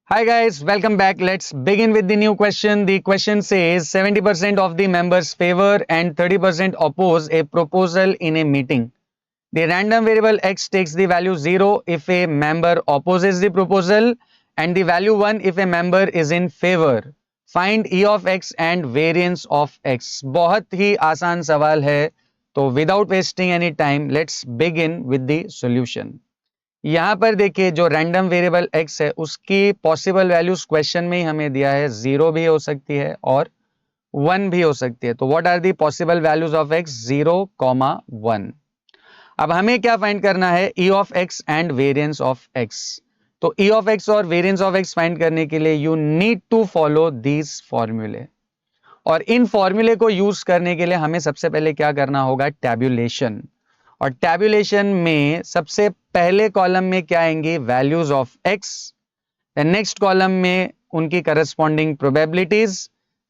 Hi guys, welcome back. Let's begin with the new question. The question says 70% of the members favor and 30% oppose a proposal in a meeting. The random variable x takes the value 0 if a member opposes the proposal and the value 1 if a member is in favor. Find e of x and variance of x. बहुत ही आसान सवाल है, तो without wasting any time, let's begin with the solution. यहां पर देखिए जो random variable x है उसकी पॉसिबल वैल्यूज क्वेश्चन में ही हमें दिया है, 0 भी हो सकती है और 1 भी हो सकती है. तो what are the possible values of x? 0, 1. अब हमें क्या फाइंड करना है? e of x and variance of x. तो e ऑफ x और वेरिएंस ऑफ x फाइंड करने के लिए you need to follow these फॉर्मूले, और इन फॉर्मूले को यूज करने के लिए हमें सबसे पहले क्या करना होगा? टैब्यूलेशन. और टैब्यूलेशन में सबसे पहले कॉलम में क्या आएंगी? Values of x. Then next column में उनकी corresponding probabilities.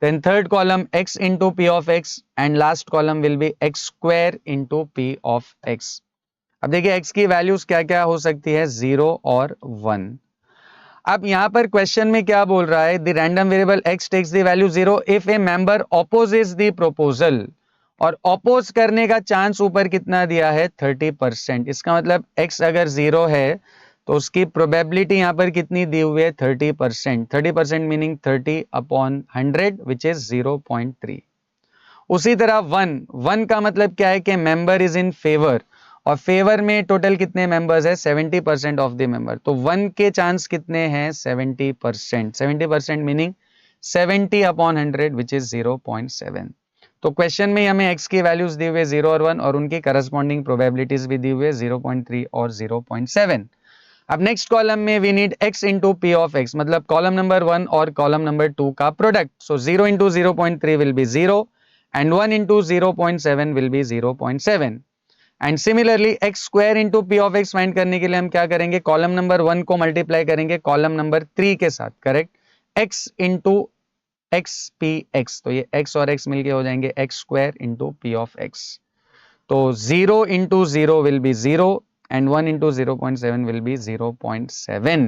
Then third column x into P of x and last column will be x square into P of x. अब देखिए x की वैल्यूज क्या क्या हो सकती है? 0 और 1. अब यहां पर क्वेश्चन में क्या बोल रहा है? The random variable x takes the value 0 if a member opposes the proposal. और ऑपोज करने का चांस ऊपर कितना दिया है? 30%. इसका मतलब x अगर 0 है तो उसकी प्रोबेबिलिटी यहां पर कितनी दी हुई है? 30%. 30% मीनिंग 30 अपॉन 100 विच इज 0.3. उसी तरह 1 का मतलब क्या है? कि मेंबर इज इन फेवर, और फेवर में टोटल कितने मेंबर्स है? 70% ऑफ द मेंबर. तो 1 के चांस कितने हैं? 70%. 70% मीनिंग 70 अपॉन 100 विच इज 0.7. तो क्वेश्चन में हमें x की वैल्यूज दी हुए 0 और 1, और उनकी करस्पॉन्डिंग प्रोबेबिलिटीज भी दी हुए 0.3 और 0.7. अब नेक्स्ट कॉलम में we need x into P of x, मतलब कॉलम नंबर 1 और कॉलम नंबर 2 का product. So 0 into 0.3 will be 0 and 1 into 0.7 will be 0.7. And similarly x square into P of x find करने के लिए हम क्या करेंगे? कॉलम नंबर 1 को मल्टीप्लाई करेंगे कॉलम नंबर 3 के साथ. Correct. x into x P x, तो ये x और x मिलके हो जाएंगे x square into P of x. तो 0 into 0 will be 0 and 1 into 0.7 will be 0.7.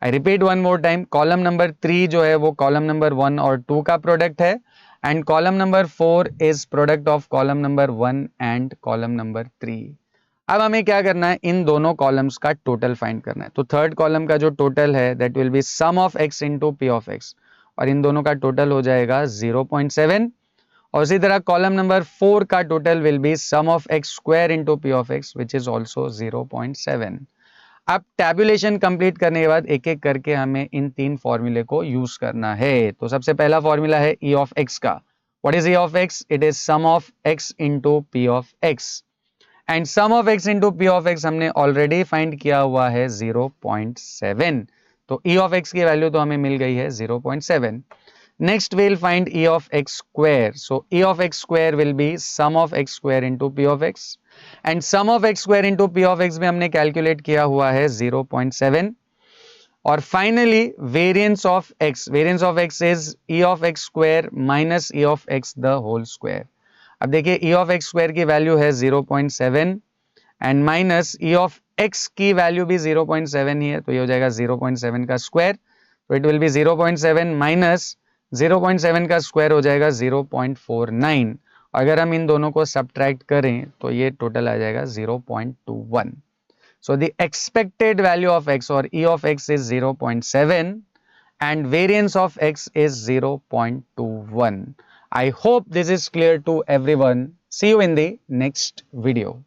I repeat one more time. Column number 3 जो है वो कॉलम नंबर 1 और 2 का प्रोडक्ट है, and column number 4 is product of column number 1 and column number 3. अब हमें क्या करना है? इन दोनों कॉलम्स का टोटल फाइंड करना है. तो थर्ड कॉलम का जो टोटल है that will be sum of x into P of x, और इन दोनों का टोटल हो जाएगा 0.7. और इसी तरह कॉलम नंबर 4 का total will be sum of x square into P of x which is also 0.7. अब टैब्यूलेशन कंप्लीट करने के बाद एक एक करके हमें इन तीन फॉर्मूले को यूज करना है. तो सबसे पहला फॉर्मूला है e ऑफ x का. What is e of x? It is sum of x into P of x, and sum of x into P of x हमने ऑलरेडी फाइंड किया हुआ है 0.7. तो e ऑफ x की value तो हमें मिल गई है 0.7. Next we'll find e of x square. So e of x square will be sum of x square into p of x, and sum of x square into p of x में हमने calculate किया हुआ है 0.7. और finally variance of x is e of x square minus e of x the whole square. अब देखिए e of x square की value है 0.7 and minus e of x की वैल्यू भी 0.7 ही है, तो ये हो जाएगा 0.7 का स्क्वायर. तो इट विल बी 0.7 माइनस 0.7 का स्क्वायर हो जाएगा 0.49. अगर हम इन दोनों को सब्ट्रैक्ट करें तो ये टोटल आ जाएगा 0.21. So the expected value of x or e of x is 0.7 and variance of x is 0.21. I hope this is clear to everyone. See you in the next video.